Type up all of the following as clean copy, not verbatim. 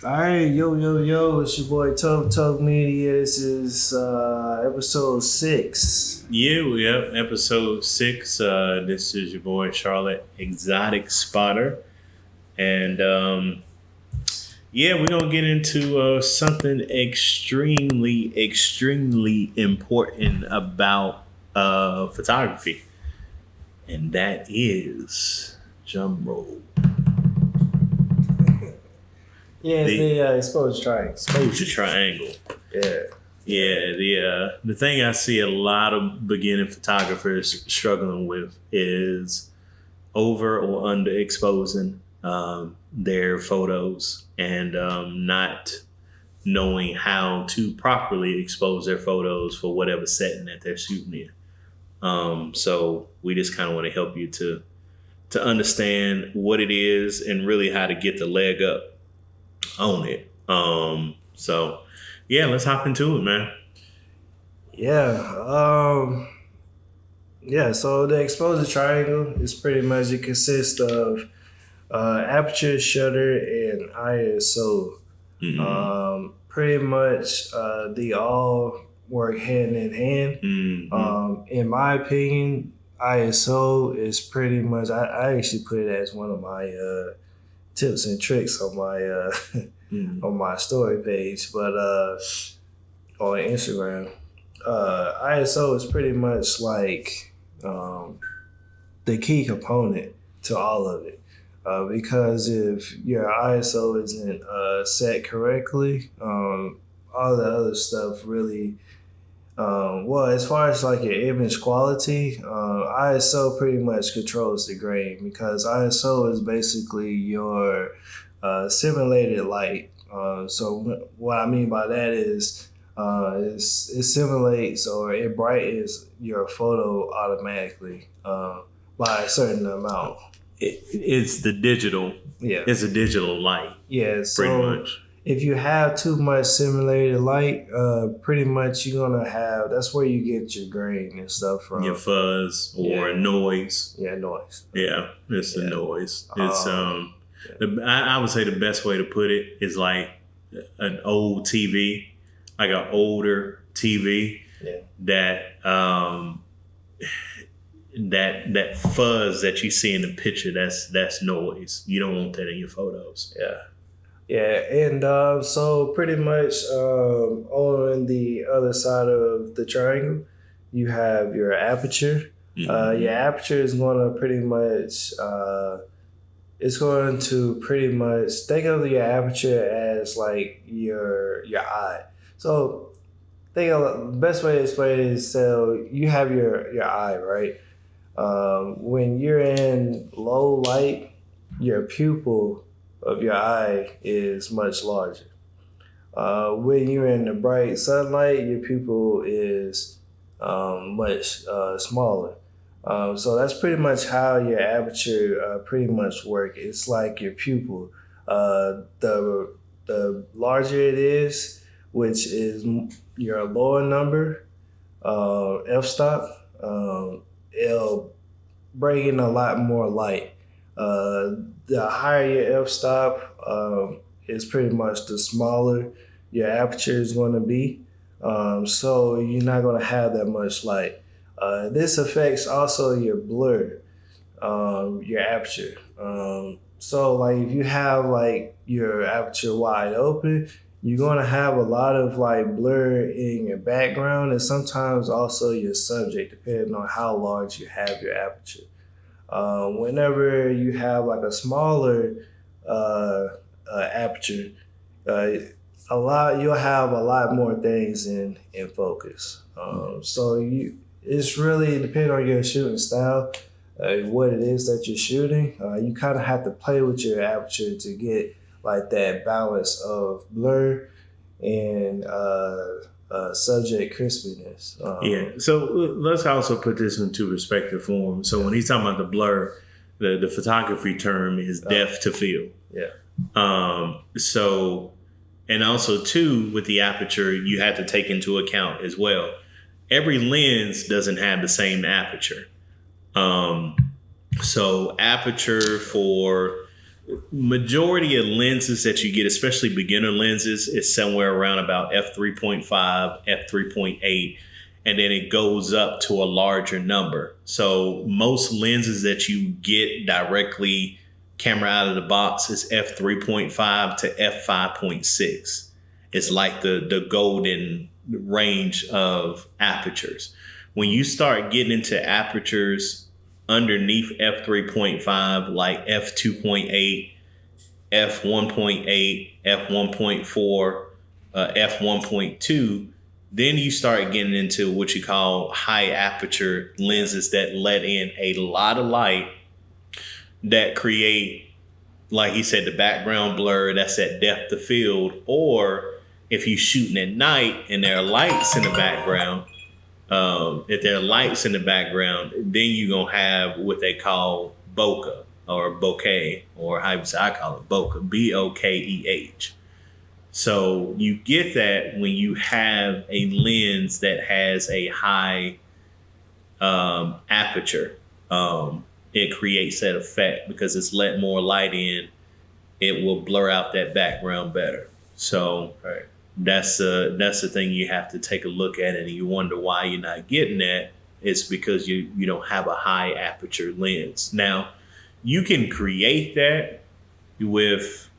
Alright, yo, it's your boy Tough Media. This is episode 6. Yeah, episode 6. This is your boy Charlotte, Exotic Spotter. And we're going to get into something extremely important about photography. And that is drum roll. Yeah, it's the exposure triangle. Exposure triangle. Yeah. Yeah, the thing I see a lot of beginning photographers struggling with is over or under exposing their photos and not knowing how to properly expose their photos for whatever setting that they're shooting in. So we just kind of want to help you to understand what it is and really how to get the leg up on it. Let's hop into it, man. So the exposure triangle is pretty much, it consists of aperture, shutter, and ISO. Mm-hmm. Pretty much they all work hand in hand. Mm-hmm. In my opinion, ISO is pretty much, I actually put it as one of my tips and tricks on my on my story page, but on Instagram, ISO is pretty much like the key component to all of it, because if your ISO isn't set correctly, all the other stuff really. As far as like your image quality, ISO pretty much controls the grain, because ISO is basically your simulated light. So what I mean by that is it simulates or it brightens your photo automatically by a certain amount. It's the digital. Yeah. It's a digital light. Yeah. So pretty much. If you have too much simulated light, pretty much you're gonna have, that's where you get your grain and stuff from. Your fuzz or noise. Yeah, noise. Yeah, it's the noise. It's I would say the best way to put it is like an old TV, like an older TV. Yeah. That fuzz that you see in the picture, that's noise. You don't want that in your photos. Yeah, and so pretty much on the other side of the triangle, you have your aperture. Mm-hmm. Your aperture is going to pretty much, think of your aperture as like your eye. So think of the best way to explain it is, so you have your eye, right? When you're in low light, your pupil of your eye is much larger. When you're in the bright sunlight, your pupil is much smaller. So that's pretty much how your aperture pretty much works. It's like your pupil. The larger it is, which is your lower number, f-stop, it'll bring in a lot more light. The higher your f-stop, is pretty much the smaller your aperture is going to be. So you're not going to have that much light. This affects also your blur, your aperture. So like if you have like your aperture wide open, you're going to have a lot of like blur in your background, and sometimes also your subject, depending on how large you have your aperture. Whenever you have like a smaller aperture, you'll have a lot more things in focus. It's really depending on your shooting style, what it is that you're shooting. You kind of have to play with your aperture to get like that balance of blur and subject crispiness. So let's also put this into perspective for him. So when he's talking about the blur, the photography term is depth to field. Yeah. So, and also too, with the aperture, you have to take into account as well. Every lens doesn't have the same aperture. So aperture for majority of lenses that you get, especially beginner lenses, is somewhere around about f3.5, f3.8, and then it goes up to a larger number. So most lenses that you get directly camera out of the box is f3.5 to f5.6. It's like the golden range of apertures. When you start getting into apertures underneath f3.5, like f2.8, f1.8, f1.4, f1.2, then you start getting into what you call high aperture lenses that let in a lot of light that create, like he said, the background blur. That's that depth of field. Or if you're shooting at night and there are lights in the background, if there are lights in the background, then you're going to have what they call bokeh or bokeh, or how I call it bokeh, B-O-K-E-H. So you get that when you have a lens that has a high aperture. It creates that effect because it's let more light in. It will blur out that background better. So Right. that's the thing you have to take a look at, and you wonder why you're not getting that. It's because you don't have a high aperture lens. Now, you can create that with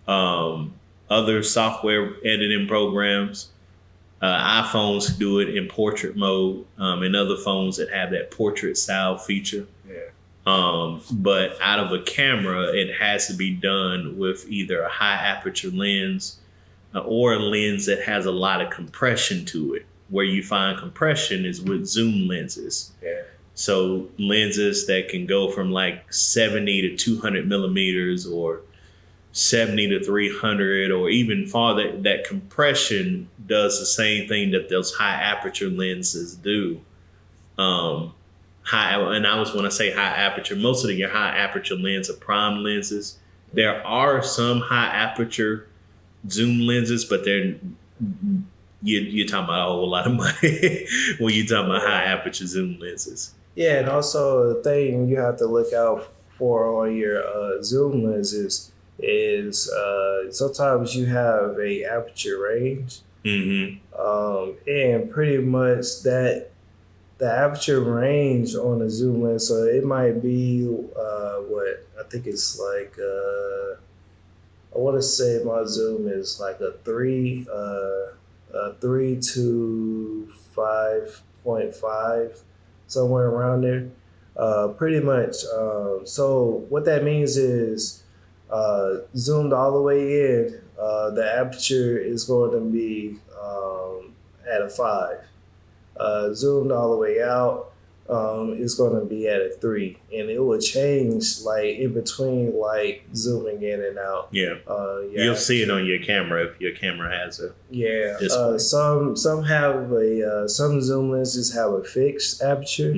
other software editing programs. iPhones do it in portrait mode, and other phones that have that portrait style feature. Yeah. But out of a camera, it has to be done with either a high aperture lens or a lens that has a lot of compression to it. Where you find compression is with zoom lenses. Yeah. So lenses that can go from like 70 to 200 millimeters, or 70 to 300, or even farther. That compression does the same thing that those high aperture lenses do. And I was when I say high aperture, most of your high aperture lenses are prime lenses. There are some high aperture zoom lenses, but you're talking about a whole lot of money when you're talking about high aperture zoom lenses. Yeah, and also the thing you have to look out for on your zoom lenses is sometimes you have a aperture range, and pretty much that the aperture range on a zoom lens. So it might be what I think it's like. I want to say my zoom is like a 3 to 5.5, somewhere around there. Pretty much. So what that means is zoomed all the way in, the aperture is going to be at a 5. Zoomed all the way out, is going to be at a 3, and it will change like in between, like zooming in and out. Yeah, you'll see it on your camera if your camera has a display. Some have some zoom lenses have a fixed aperture,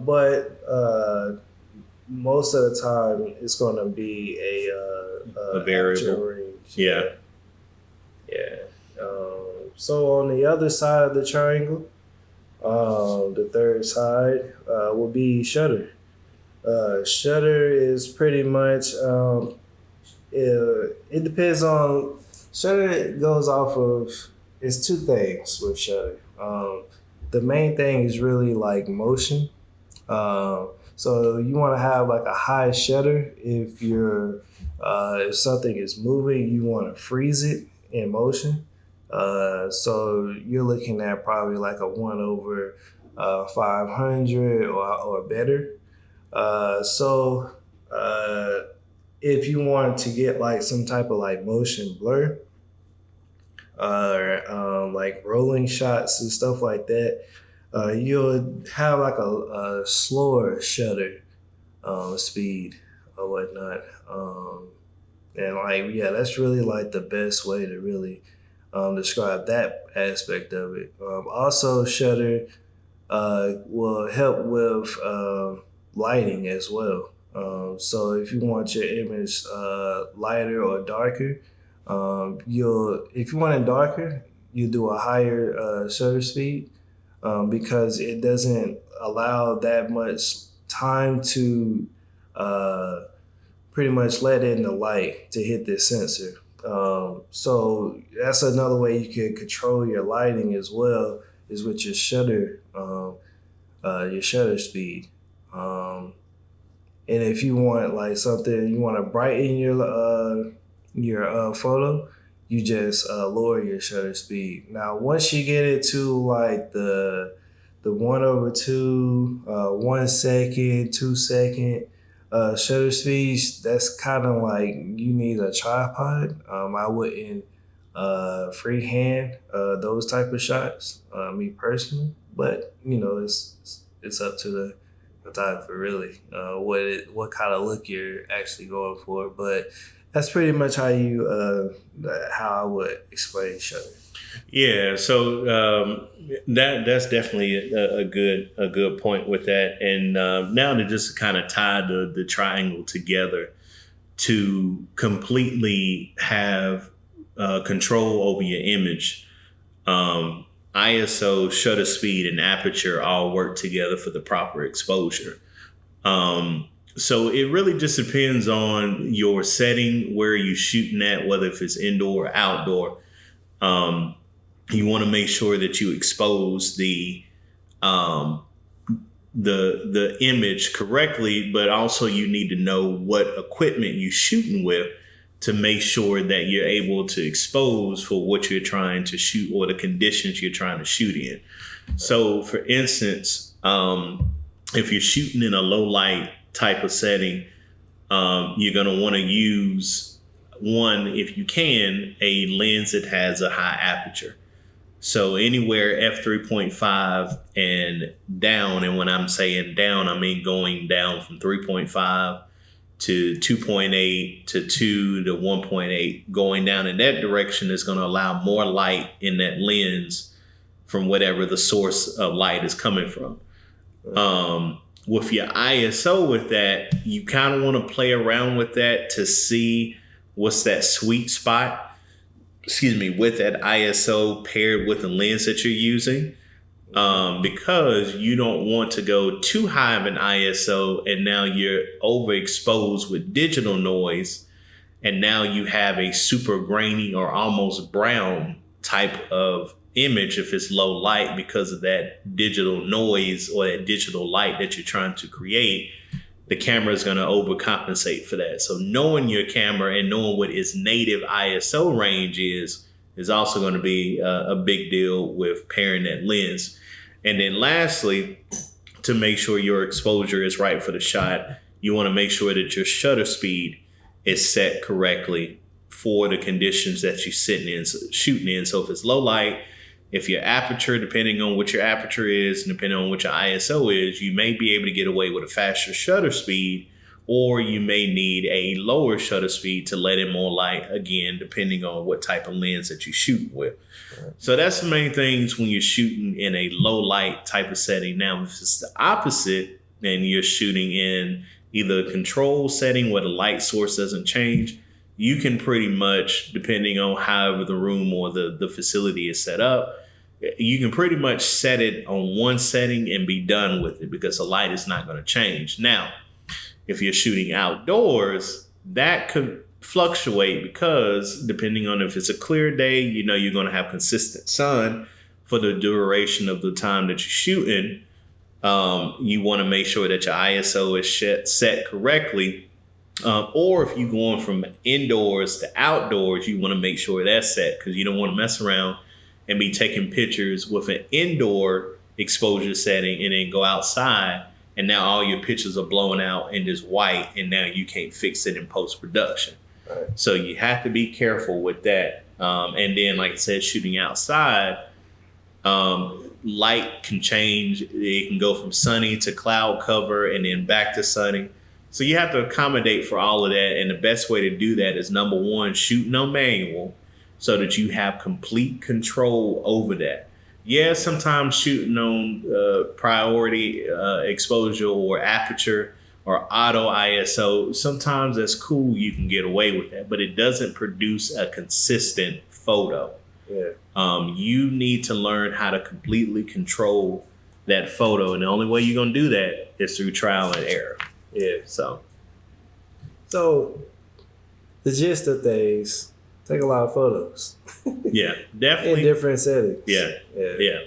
but most of the time it's going to be a variable range. Yeah. So on the other side of the triangle, the third side will be shutter. Shutter is pretty much it depends on shutter. It goes off of, it's two things with shutter. The main thing is really like motion. So you want to have like a high shutter. If something is moving, you want to freeze it in motion. So you're looking at probably like a 1/500 or better. If you want to get like some type of like motion blur, like rolling shots and stuff like that, you'll have like a slower shutter speed or whatnot. And like, yeah, that's really like the best way to really describe that aspect of it. Also, shutter will help with lighting as well. So if you want your image lighter or darker, if you want it darker, you do a higher shutter speed, because it doesn't allow that much time to pretty much let in the light to hit this sensor. So that's another way you can control your lighting as well, is with your shutter speed. And if you want like something, you want to brighten your photo, you just lower your shutter speed. Now, once you get it to like the 1/2, 1 second, 2 second shutter speeds, that's kind of like you need a tripod. I wouldn't freehand those type of shots, me personally, but it's up to the photographer really what kind of look you're actually going for. But that's pretty much how I would explain shutter. Yeah, so that's definitely a good point with that. And now to just kind of tie the triangle together to completely have control over your image. ISO, shutter speed, and aperture all work together for the proper exposure. So it really just depends on your setting, where you're shooting at, whether if it's indoor or outdoor. You want to make sure that you expose the image correctly, but also you need to know what equipment you're shooting with to make sure that you're able to expose for what you're trying to shoot or the conditions you're trying to shoot in. So for instance, if you're shooting in a low light type of setting, you're going to want to use one, if you can, a lens that has a high aperture. So anywhere f3.5 and down, and when I'm saying down, I mean going down from 3.5 to 2.8 to 2 to 1.8, going down in that direction is going to allow more light in that lens from whatever the source of light is coming from. With your ISO with that, you kind of want to play around with that to see what's that sweet spot, with that ISO paired with the lens that you're using. Because you don't want to go too high of an ISO and now you're overexposed with digital noise, and now you have a super grainy or almost brown type of image if it's low light because of that digital noise or that digital light that you're trying to create. The camera is going to overcompensate for that. So knowing your camera and knowing what its native ISO range is also going to be a big deal with pairing that lens. And then lastly, to make sure your exposure is right for the shot, you want to make sure that your shutter speed is set correctly for the conditions that you're shooting in. So if it's low light, if your aperture, depending on what your aperture is and depending on what your ISO is, you may be able to get away with a faster shutter speed, or you may need a lower shutter speed to let in more light, again, depending on what type of lens that you're shooting with. Right. So that's the main things when you're shooting in a low light type of setting. Now, if it's the opposite, then you're shooting in either a control setting where the light source doesn't change, you can pretty much, depending on however the room or the facility is set up, you can pretty much set it on one setting and be done with it because the light is not going to change. Now, if you're shooting outdoors, that could fluctuate because depending on if it's a clear day, you're going to have consistent sun for the duration of the time that you're shooting. You want to make sure that your ISO is set correctly. Or if you're going from indoors to outdoors, you want to make sure that's set because you don't want to mess around and be taking pictures with an indoor exposure setting and then go outside and now all your pictures are blowing out and just white and now you can't fix it in post-production. Right. So you have to be careful with that. And then, like I said, shooting outside, light can change. It can go from sunny to cloud cover and then back to sunny. So you have to accommodate for all of that. And the best way to do that is, number one, shooting on manual so that you have complete control over that. Yeah, sometimes shooting on priority exposure or aperture or auto ISO, sometimes that's cool. You can get away with that, but it doesn't produce a consistent photo. Yeah. You need to learn how to completely control that photo. And the only way you're going to do that is through trial and error. Yeah. So. So the gist of things, take a lot of photos. Yeah, In definitely. different settings. Yeah.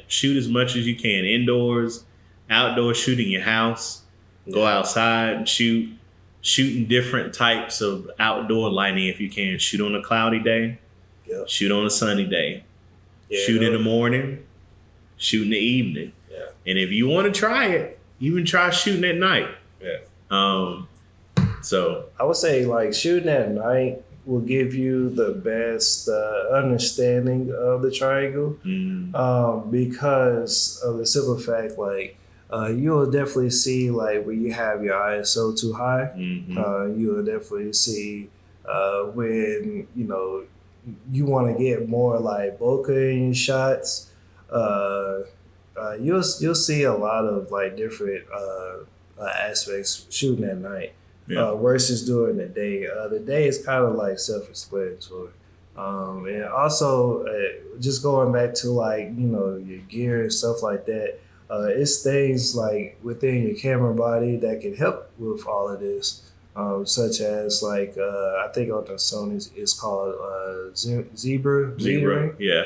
Shoot as much as you can. Indoors, outdoors, shoot in your house. Go outside and shoot. Shooting different types of outdoor lighting if you can. Shoot on a cloudy day. Yep. Shoot on a sunny day. Yeah, Shoot in the morning. Shoot in the evening. Yeah. And if you want to try it, even try shooting at night. Yeah. So I would say like shooting at night will give you the best understanding of the triangle, because of the simple fact like you'll definitely see like when you have your ISO too high. You'll definitely see when you want to get more like bokeh in your shots. You'll see a lot of like different aspects shooting at night. Versus during the day. The day is kind of like self-explanatory. And also, just going back to like, your gear and stuff like that, it's things like within your camera body that can help with all of this, such as like, I think on the Sony's it's called Zebra. yeah.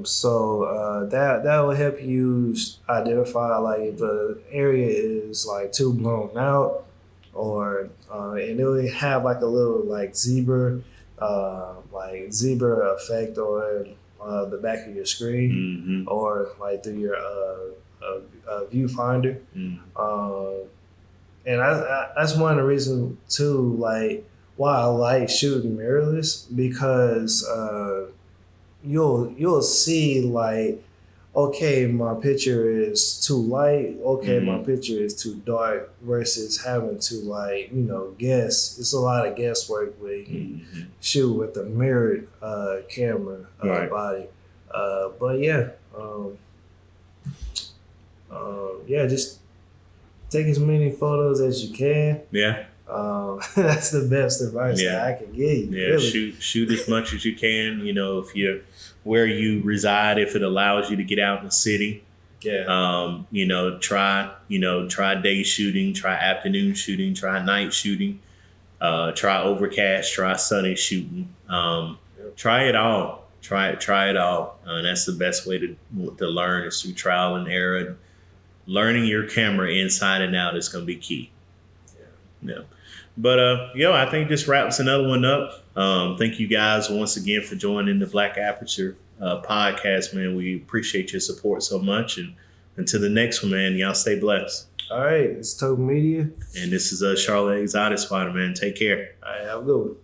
So that will help you identify like if the area is like too blown out, or and it will have like a little like zebra effect on the back of your screen, or like through your viewfinder. And that's one of the reasons too, like why I like shooting mirrorless, because you'll see like, okay, my picture is too light. Okay, my picture is too dark. Versus having to like, guess. It's a lot of guesswork when you shoot with a mirrored camera body. But just take as many photos as you can. Yeah. That's the best advice that I can give you. Yeah, really. shoot as much as you can. If you're where you reside, if it allows you to get out in the city. Try day shooting, try afternoon shooting, try night shooting, try overcast, try sunny shooting. Try it all. Try it all. And that's the best way to learn, is through trial and error. Learning your camera inside and out is going to be key. Yeah. But I think this wraps another one up. Thank you guys once again for joining the Black Aperture podcast, man. We appreciate your support so much. And until the next one, man, y'all stay blessed. All right, it's Token Media. And this is Charlotte Exotic Spider, man. Take care. All right, have a good one.